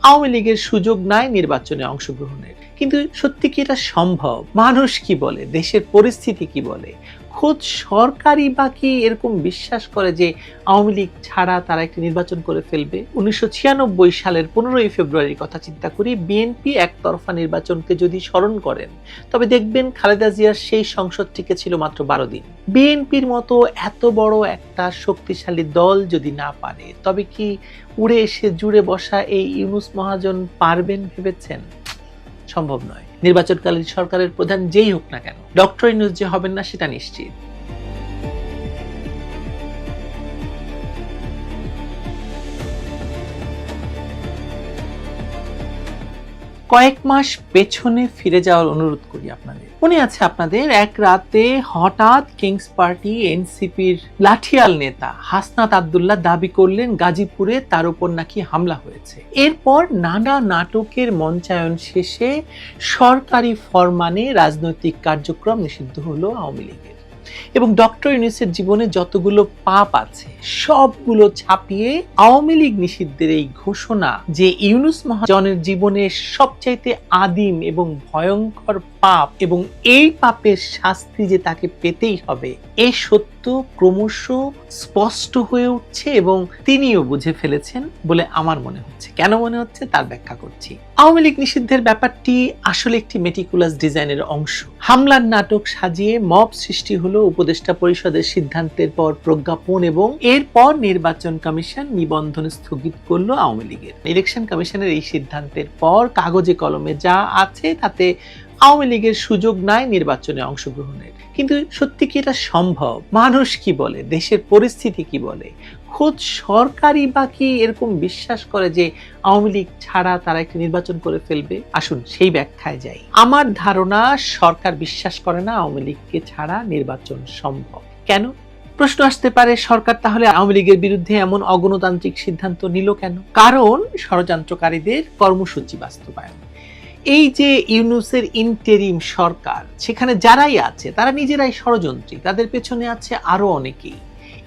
আওয়ামী লীগের সুযোগ নাই নির্বাচনে অংশগ্রহণের। কিন্তু সত্যি কি এটা সম্ভব? মানুষ কি বলে, দেশের পরিস্থিতি কি বলে, খোদ সরকারই বা কি এরকম বিশ্বাস করে যে আওয়ামী লীগ ছাড়া তারা একটি নির্বাচন করে ফেলবে? 1996 সালের 15ই ফেব্রুয়ারির কথা চিন্তা করি। বিএনপি একতরফা নির্বাচনকে যদি স্মরণ করেন তবে দেখবেন খালেদা জিয়ার সেই সংসদ টিকে ছিল মাত্র 12 দিন। বিএনপির মতো এত বড় একটা শক্তিশালী দল যদি না পারে তবে কি উড়ে এসে জুড়ে বসা এই ইউনূস মহাজন পারবেন ভেবেছেন? সম্ভব নয়। নির্বাচনকালীন সরকারের প্রধান যেই হোক না কেন, ডক্টর ইউনূস যে হবেন না সেটা নিশ্চিত। কয়েক মাস পেছনে ফিরে যাওয়ার অনুরোধ করি আপনাদের। মনে আছে আপনাদের, এক রাতে হঠাৎ কিংস পার্টি এনসিপির লাঠিয়াল নেতা হাসনাত আব্দুল্লাহ দাবি করলেন গাজীপুরে তার উপর নাকি হামলা হয়েছে। এরপর নানা নাটকের মঞ্চায়ন শেষে সরকারি ফরমানে রাজনৈতিক কার্যক্রম নিষিদ্ধ হলো আওয়ামী লীগের। এবং ডক্টর ইউনূসের জীবনে যতগুলো পাপ আছে সবগুলো ছাপিয়ে আওয়ামী লীগ নিষিদ্ধের এই ঘোষণা যে ইউনূস মহাজনের জীবনের সবচাইতে আদিম এবং ভয়ঙ্কর পাপ এবং এই পাপের শাস্তি যে তাকে পেতেই হবে, এই সত্য ক্রমশ স্পষ্ট হয়ে উঠছে এবং তিনিও বুঝে ফেলেছেন বলে আমার মনে হচ্ছে। কেন মনে হচ্ছে তার ব্যাখ্যা করছি। আওয়ামী লীগ নিষিদ্ধের ব্যাপারটি আসলে একটি মেটিকুলাস ডিজাইনের অংশ। হামলার নাটক সাজিয়ে মব সৃষ্টি হলো উপদেষ্টা পরিষদের সিদ্ধান্তের পর প্রজ্ঞাপন এবং এরপর নির্বাচন কমিশন নিবন্ধন স্থগিত করলো আওয়ামী লীগের। ইলেকশন কমিশনের এই সিদ্ধান্তের পর কাগজে কলমে যা আছে তাতে আওয়ামী লীগের সুযোগ নাই নির্বাচনে অংশগ্রহণের। কিন্তু সত্যি কি এটা সম্ভব? মানুষ কি বলে, দেশের পরিস্থিতি কি বলে, খোদ সরকারই বা কি এরকম বিশ্বাস করে যে আওয়ামী লীগ ছাড়া তারা একটি নির্বাচন করে ফেলবে? আসুন সেই ব্যাখ্যায় যাই। আমার ধারণা সরকার বিশ্বাস করে না আওয়ামী লীগকে ছাড়া নির্বাচন সম্ভব। কেন? প্রশ্ন আসতে পারে, সরকার তাহলে আওয়ামী লীগের বিরুদ্ধে এমন অগণতান্ত্রিক সিদ্ধান্ত নিল কেন? কারণ ষড়যন্ত্রকারীদের কর্মসূচি বাস্তবায়ন। এই যে ইউনূসের ইন্টেরিম সরকার, সেখানে যারাই আছে তারা নিজেরাই ষড়যন্ত্রী, তাদের পেছনে আছে আরো অনেকেই।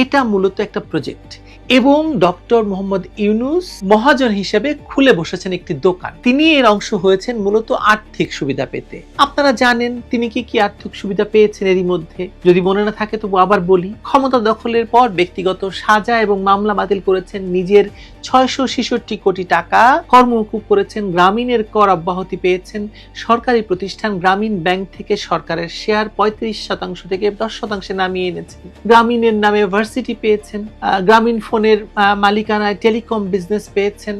এটা মূলত একটা প্রজেক্ট এবং ডক্টর মোহাম্মদ ইউনূস মহাজন হিসেবে খুলে বসেছেন একটি দোকান। তিনি এর অংশ হয়েছেন মূলত আর্থিক সুবিধা পেতে। আপনারা জানেন তিনি কি আর্থিক সুবিধা পেয়েছেন এরই মধ্যে? যদি মনে না থাকে তবু আবার বলি। ক্ষমতা দখলের পর ব্যক্তিগত সাজা এবং মামলা বাতিল করেছেন, নিজের 666 কোটি টাকা কর্মমুকুব করেছেন, গ্রামীণের কর অব্যাহতি পেয়েছেন, সরকারি প্রতিষ্ঠান গ্রামীণ ব্যাংক থেকে সরকারের শেয়ার 35% থেকে 10% নামিয়ে এনেছেন, গ্রামীণের নামে ভার্সিটি পেয়েছেন, গ্রামীণ ফোনের মালিকানায় টেলিকম বিজনেস পেয়েছেন,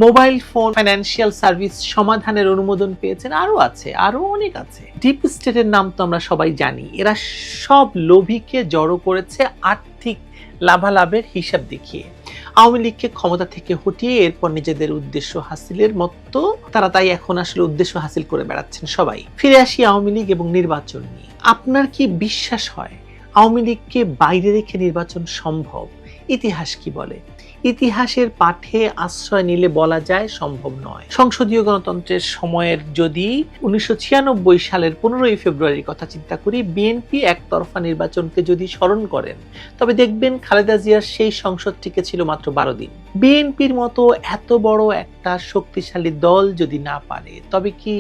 মোবাইল ফোন ফাইন্যান্সিয়াল সার্ভিস সমাধানের অনুমোদন পেয়েছেন, আরো আছে, আরো অনেক আছে। ডিপ স্টেটের নাম তো আমরা সবাই জানি। এরা সব লোভীকে জড়ো করেছে আর্থিক লাভালাভের হিসাব দেখিয়ে। আওয়ামী লীগকে ক্ষমতা থেকে হটিয়ে এরপর নিজেদের উদ্দেশ্য হাসিলের মতো তারা তাই এখন আসলে উদ্দেশ্য হাসিল করে বেড়াচ্ছেন সবাই। ফিরে আসি আওয়ামী লীগ এবং নির্বাচন নিয়ে। আপনার কি বিশ্বাস হয় আওয়ামী লীগকে বাইরে রেখে নির্বাচন সম্ভব? ইতিহাস কি বলে? ইতিহাসের পাঠে আশ্রয় নিলে বলা যায় সম্ভব নয়। সংসদীয় গণতন্ত্রের সময়ের যদি 1996 সালের 15ই ফেব্রুয়ারির কথা চিন্তা করি, বিএনপি একতরফা নির্বাচনকে যদি স্মরণ করেন তবে দেখবেন খালেদা জিয়ার সেই সংসদ টিকে ছিল মাত্র 12 দিন। বিএনপির মতো এত বড় একটা শক্তিশালী দল যদি না পারে তবে কি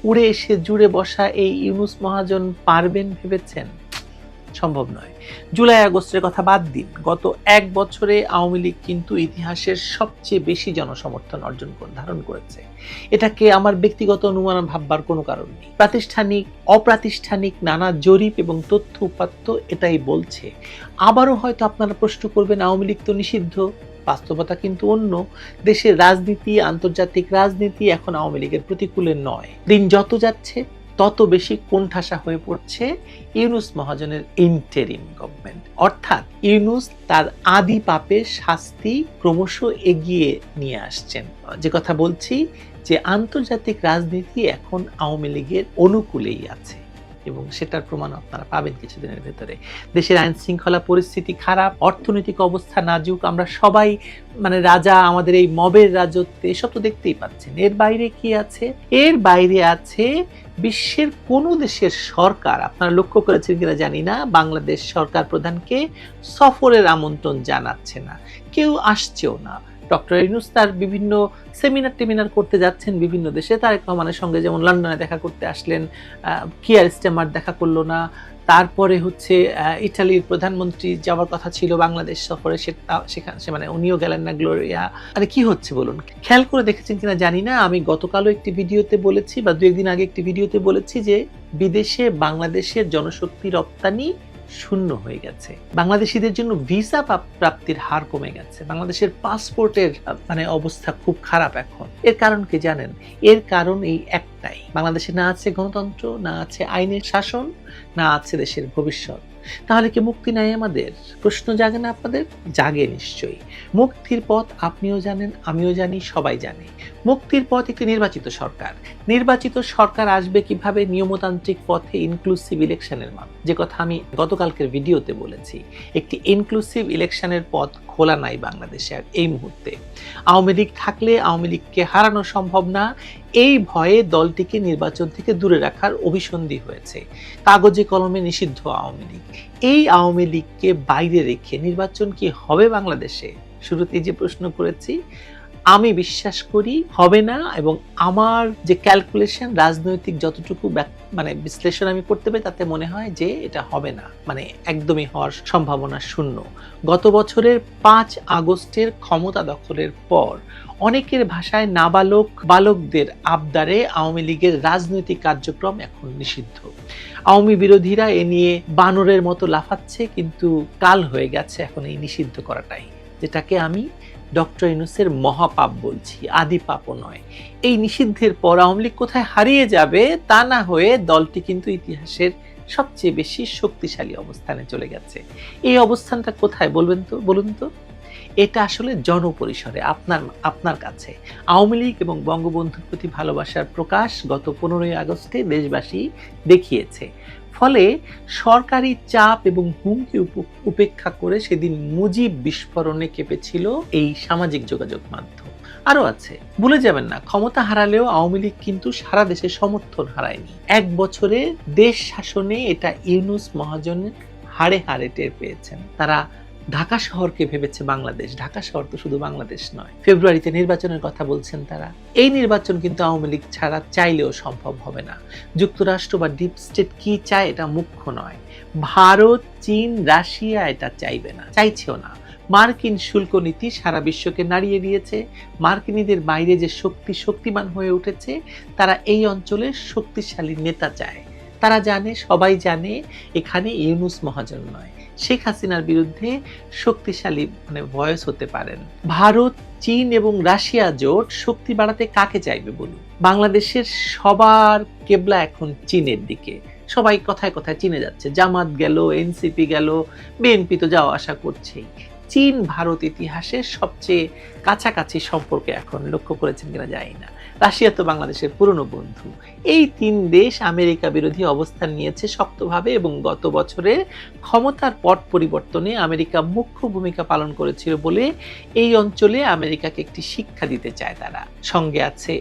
উড়ে এসে জুড়ে বসা এই ইউনূস মহাজন পারবেন ভেবেছেন? সম্ভব নয়। জুলাই আগস্টের কথা বাদ দিন, গত এক বছরে আওয়ামী লীগ কিন্তু ইতিহাসের সবচেয়ে বেশি জনসমর্থন ধারণ করেছে। এটাকে আমার ব্যক্তিগত অনুমান ভাববার কোনো কারণ নেই। প্রাতিষ্ঠানিক অপ্রাতিষ্ঠানিক নানা জরিপ এবং তথ্য উপাত্ত এটাই বলছে। আবারও হয়তো আপনারা প্রশ্ন করবেন আওয়ামী লীগ তো নিষিদ্ধ। বাস্তবতা কিন্তু অন্য। দেশের রাজনীতি, আন্তর্জাতিক রাজনীতি এখন আওয়ামী লীগের প্রতিকূলে নয়। দিন যত যাচ্ছে তত বেশি কোণঠাসা হয়ে পড়ছে ইউনূস মহাজনের ইন্টেরিম গভর্নমেন্ট। অর্থাৎ ইউনূস তার আদি পাপের শাস্তি ক্রমশ এগিয়ে নিয়ে আসছেন। যে কথা বলছি যে আন্তর্জাতিক রাজনীতি এখন আওয়ামী লীগের অনুকূলেই আছে এবং সেটার প্রমাণ আপনারা পাবেন কিছুদিনের ভেতরে। দেশের আইন শৃঙ্খলা পরিস্থিতি খারাপ, অর্থনৈতিক অবস্থা নাজুক, আমরা সবাই রাজা, আমাদের এই মবের রাজত্বে এসব তো দেখতেই পাচ্ছেন। এর বাইরে কি আছে? এর বাইরে আছে বিশ্বের কোন দেশের সরকার, আপনারা লক্ষ্য করেছেন কিনা জানি না, বাংলাদেশ সরকার প্রধানকে সফরের আমন্ত্রণ জানাচ্ছে না, কেউ আসছেও না। ডক্টর ইউনূস তার বিভিন্ন সেমিনার করতে যাচ্ছেন বিভিন্ন দেশে। তারেক রহমানের সঙ্গে যেমন লন্ডনে দেখা করতে আসলেন, কিয়ার স্টেমার দেখা করলো না। তারপরে হচ্ছে ইটালির প্রধানমন্ত্রী যাওয়ার কথা ছিল বাংলাদেশ সফরে, সেখানে মানে উনিও গেলেন না। গ্লোরিয়া, আরে কি হচ্ছে বলুন? খেয়াল করে দেখেছেন কিনা জানি না, আমি গতকালও একটি ভিডিওতে বলেছি বা 2 একদিন আগে একটি ভিডিওতে বলেছি যে বিদেশে বাংলাদেশের জনশক্তি রপ্তানি শূন্য হয়ে গেছে। বাংলাদেশিদের জন্য ভিসা প্রাপ্তির হার কমে গেছে। বাংলাদেশের পাসপোর্টের মানে অবস্থা খুব খারাপ এখন। এর কারণ কি জানেন? এর কারণ এই একটাই, বাংলাদেশে না আছে গণতন্ত্র, না আছে আইনের শাসন, না আছে দেশের ভবিষ্যৎ। তাহলে কি মুক্তি নাই আমাদের? প্রশ্ন জাগে না আপনাদের? জাগে নিশ্চয়ই। মুক্তির পথ আপনিও জানেন, আমিও জানি, সবাই জানে। মুক্তির পথ একটি নির্বাচিত সরকার। নির্বাচিত সরকার আসবে কিভাবে? নিয়মতান্ত্রিক পথে, ইনক্লুসিভ ইলেকশনের মাধ্যমে। যে কথা আমি গতকালকের ভিডিওতে বলেছি, একটি ইনক্লুসিভ ইলেকশনের পথ খোলা নাই বাংলাদেশে এই মুহূর্তে। আওয়ামী লীগ থাকলে আওয়ামী লীগকে হারানো সম্ভব না, এই ভয়ে দলটিকে নির্বাচন থেকে দূরে রাখার অভিসন্ধি হয়েছে। কাগজে কলমে নিষিদ্ধ আওয়ামী লীগ। এই আওয়ামী লীগকে বাইরে রেখে নির্বাচন কি হবে বাংলাদেশে? শুরুতেই যে প্রশ্ন করেছি, আমি বিশ্বাস করি হবে না, এবং আমার যে ক্যালকুলেশন, রাজনৈতিক যতটুকু মানে বিশ্লেষণ আমি করতে পারি, তাতে মনে হয় যে এটা হবে না, মানে একদমই হওয়ার সম্ভাবনা শূন্য। গত বছরের 5 আগস্টের ক্ষমতা দখলের পর অনেকের ভাষায় নাবালক বালকদের আবদারে আওয়ামী লীগের রাজনৈতিক কার্যক্রম এখন নিষিদ্ধ। আওয়ামী বিরোধীরা এ নিয়ে বানরের মতো লাফাচ্ছে, কিন্তু কাল হয়ে গেছে এখন এই নিষিদ্ধ করাটাই, যেটাকে আমি ডক্টর ইউনূসের মহাপাপ বলছি, আদি পাপও নয়। এই নিষিদ্ধের পর আওয়ামী লীগ কোথায় হারিয়ে যাবে তা না হয়ে দলটি কিন্তু ইতিহাসের সবচেয়ে বেশি শক্তিশালী অবস্থানে চলে গেছে। এই অবস্থানটা কোথায় বলুন তো? এটা আসলে জনপরিসরে, আপনার কাছে। আওয়ামী লীগ এবং বঙ্গবন্ধুর প্রতি ভালোবাসার প্রকাশ গত 15ই আগস্টে দেশবাসী দেখিয়েছে। ফলে সরকারি চাপ এবং হুমকি উপেক্ষা করে সেদিন মুজিব বিস্ফোরণে কেঁপেছিল এই সামাজিক যোগাযোগ মাধ্যম। আরো আছে, ভুলে যাবেন না, ক্ষমতা হারালেও আওয়ামী লীগ কিন্তু সারা দেশে সমর্থন হারায়নি। 1 বছরে দেশ শাসনে এটা ইউনূস মহাজনের হাড়ে হাড়ে টের পেয়েছেন। তারা ঢাকা শহরকে ভেবেছে বাংলাদেশ। ঢাকা শহর তো শুধু বাংলাদেশ নয়। ফেব্রুয়ারিতে নির্বাচনের কথা বলছেন তারা। এই নির্বাচন কিন্তু আওয়ামী লীগ ছাড়া চাইলেও সম্ভব হবে না। যুক্তরাষ্ট্র বা ডিপ স্টেট কি চায় এটা মুখ্য নয়। ভারত, চীন, রাশিয়া এটা চাইবে না, চাইছেও না। মার্কিন শুল্ক নীতি সারা বিশ্বকে নাড়িয়ে দিয়েছে। মার্কিনীদের বাইরে যে শক্তিমান হয়ে উঠেছে, তারা এই অঞ্চলের শক্তিশালী নেতা চায়। তারা জানে, সবাই জানে, এখানে ইউনূস মহাজন নয়, শেখ হাসিনার বিরুদ্ধে শক্তিশালী মানে ভয়েস হতে পারেন। ভারত, চীন এবং রাশিয়া জোট শক্তি বাড়াতে কাকে চাইবে বলুন? বাংলাদেশের সবার কেবলা এখন চীনের দিকে। সবাই কথায় কথায় চীনে যাচ্ছে। জামাত গেল, এনসিপি গেল, বিএনপি তো যাওয়া আসা করছেই। চীন ভারত ইতিহাসের সবচেয়ে কাছাকাছি সম্পর্কে এখন, লক্ষ্য করেছেন কিনা জানি না। রাশিয়া তো বাংলাদেশের পুরনো বন্ধু। এই 3 দেশ আমেরিকা বিরোধী অবস্থান নিয়েছে শক্তভাবে, এবং গত বছরে ক্ষমতার পট পরিবর্তনে আমেরিকা মুখ্য ভূমিকা পালন করেছিল বলে এই অঞ্চলে আমেরিকাকে একটি শিক্ষা দিতে চায় তারা। সঙ্গে আছে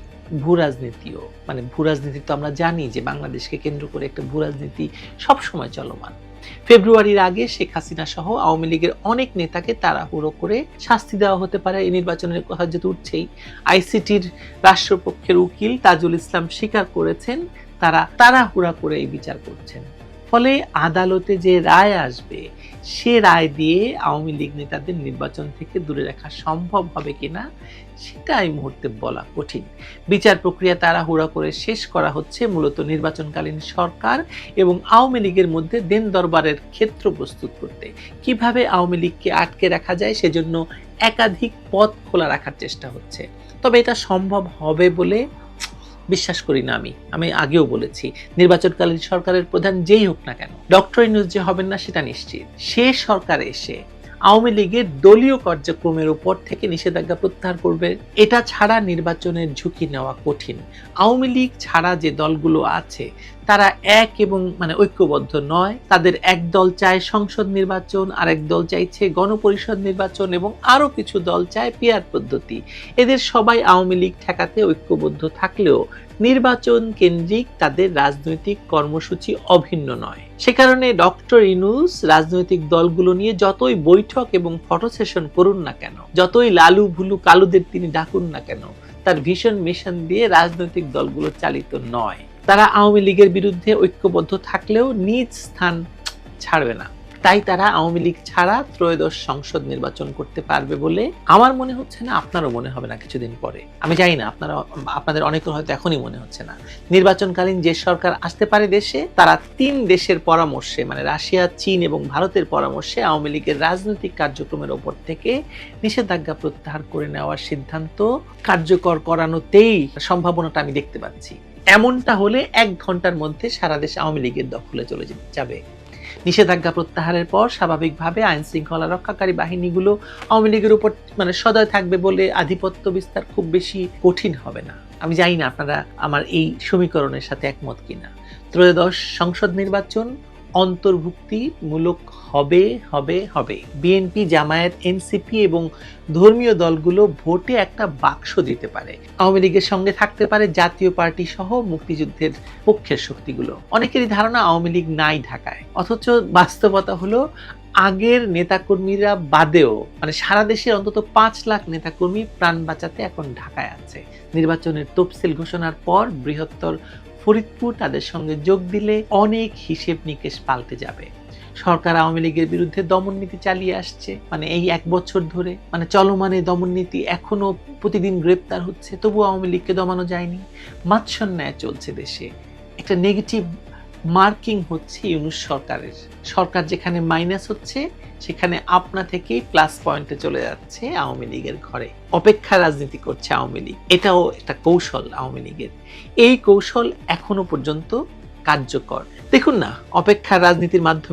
ভূরাজনীতিও, মানে ভূরাজনীতি তো আমরা জানি যে বাংলাদেশকে কেন্দ্র করে একটা ভূরাজনীতি সবসময় চলমান। ফেব্রুয়ারির আগে শেখ হাসিনা সহ আওয়ামী লীগের অনেক নেতাকে তাড়াহুড়ো করে শাস্তি দেওয়া হতে পারে। এই নির্বাচনের কথা যেহেতু উঠছেই, আইসিটির রাষ্ট্রপক্ষের উকিল তাজুল ইসলাম স্বীকার করেছেন তারা তাড়াহুড়া করে এই বিচার করছেন। ফলে আদালতে যে রায় আসবে, সে রায় দিয়ে আওয়ামী লীগ নেতাদের নির্বাচন থেকে দূরে রাখা সম্ভব হবে কিনা সেটা এই মুহূর্তে বলা কঠিন। বিচার প্রক্রিয়া তাড়াহুড়া করে শেষ করা হচ্ছে মূলত নির্বাচনকালীন সরকার এবং আওয়ামী লীগের মধ্যে দেন দরবারের ক্ষেত্র প্রস্তুত করতে। কিভাবে আওয়ামী লীগকে আটকে রাখা যায় সেজন্য একাধিক পথ খোলা রাখার চেষ্টা হচ্ছে। তবে এটা সম্ভব হবে বলে বিশ্বাস করি না। আমি আগেও বলেছি, নির্বাচনকালীন সরকারের প্রধান যেই হোক না কেন, ডক্টর ইউনূস যে হবেন না সেটা নিশ্চিত। সে সরকার এসে আওয়ামী লীগের দলীয় কার্যক্রমের উপর থেকে নিষেধাজ্ঞা প্রত্যাহার করবে। এটা ছাড়া নির্বাচনের ঝুঁকি নেওয়া কঠিন। আওয়ামী লীগ ছাড়া যে দলগুলো আছে তারা এক এবং ঐক্যবদ্ধ নয়। তাদের এক দল চায় সংসদ নির্বাচন, আরেক দল চাইছে গণপরিষদ নির্বাচন এবং আরো কিছু দল চায় পিয়ার পদ্ধতি। এদের সবাই আওয়ামী লীগ ঠেকাতে ঐক্যবদ্ধ থাকলেও নির্বাচন কেন্দ্রিক তাদের রাজনৈতিক কর্মসূচি অভিন্ন নয়। সে কারণে ডক্টর ইউনূস রাজনৈতিক দলগুলো নিয়ে যতই বৈঠক এবং ফটো সেশন করুন না কেন, যতই লালু ভুলু কালুদের তিনি ডাকুন না কেন, তার ভিশন মিশন দিয়ে রাজনৈতিক দলগুলো চালিত নয়। তারা আওয়ামী লীগের বিরুদ্ধে ঐক্যবদ্ধ থাকলেও নিজ স্থান ছাড়বে না। তাই তারা আওয়ামী লীগ ছাড়া ত্রয়োদশ সংসদ নির্বাচন করতে পারবে বলে আমার মনে হচ্ছে না, আপনারও মনে হবে না কিছুদিন পরে। আমি জানি না আপনাদের অনেকের হয়তো এখনই মনে হচ্ছে না। নির্বাচনকালীন যে সরকার আসতে পারে দেশে, তারা 3 দেশের পরামর্শে রাশিয়া, চীন এবং ভারতের পরামর্শে আওয়ামী লীগের রাজনৈতিক কার্যক্রমের ওপর থেকে নিষেধাজ্ঞা প্রত্যাহার করে নেওয়ার সিদ্ধান্ত কার্যকর করানোতেই সম্ভাবনাটা আমি দেখতে পাচ্ছি। এমনটা হলে 1 ঘন্টার মধ্যে সারা দেশ আওয়ামী লীগের দখলে চলে যাবে। নিষেধাজ্ঞা প্রত্যাহারের পর স্বাভাবিকভাবে আইন শৃঙ্খলা রক্ষাকারী বাহিনীগুলো আওয়ামী লীগের উপর সদয় থাকবে বলে আধিপত্য বিস্তার খুব বেশি কঠিন হবে না। আমি জানি না আপনারা আমার এই সমীকরণের সাথে একমত কিনা। ত্রয়োদশ সংসদ নির্বাচন অন্তর্ভুক্তিমূলক হবে হবে হবে। বিএনপি, জামায়াত, এনসিপি এবং ধর্মীয় দলগুলো ভোটে একটা বাক্স দিতে পারে। আওয়ামী লীগের সঙ্গে থাকতে পারে জাতীয় পার্টি সহ মুক্তিযুদ্ধের পক্ষের শক্তিগুলো। অনেকেরই ধারণা আওয়ামী লীগ নাই ঢাকায়, অথচ বাস্তবতা হলো আগের নেতাকর্মীরা বাদেও সারা দেশে অন্তত 5 লাখ নেতাকর্মী প্রাণ বাঁচাতে এখন ঢাকায় আছে। নির্বাচনের তফসিল ঘোষণার পর বৃহত্তর ফরিদপুর তাদের সঙ্গে যোগ দিলে অনেক হিসেব নিকেশ পাল্টে যাবে। সরকার আওয়ামী লীগের বিরুদ্ধে দমন নীতি চালিয়ে আসছে, এই 1 বছর ধরে চলমানে দমন নীতি, এখনো প্রতিদিন গ্রেপ্তার হচ্ছে, তবু আওয়ামী লীগকে দমানো যায়নি। মাৎসন্যায় চলছে দেশে। একটা নেগেটিভ মার্কিং হচ্ছে ইউনূস সরকারের। সরকার যেখানে মাইনাস হচ্ছে, সেখানে আপনা থেকেই প্লাস পয়েন্টে চলে যাচ্ছে আওয়ামী লীগের ঘরে। অপেক্ষা রাজনীতি করছে আওয়ামী লীগ। এটাও একটা কৌশল আওয়ামী লীগের। এই কৌশল এখনো পর্যন্ত কার্যকর। দেখুন না, অপেক্ষা রাজনীতির মাধ্যমে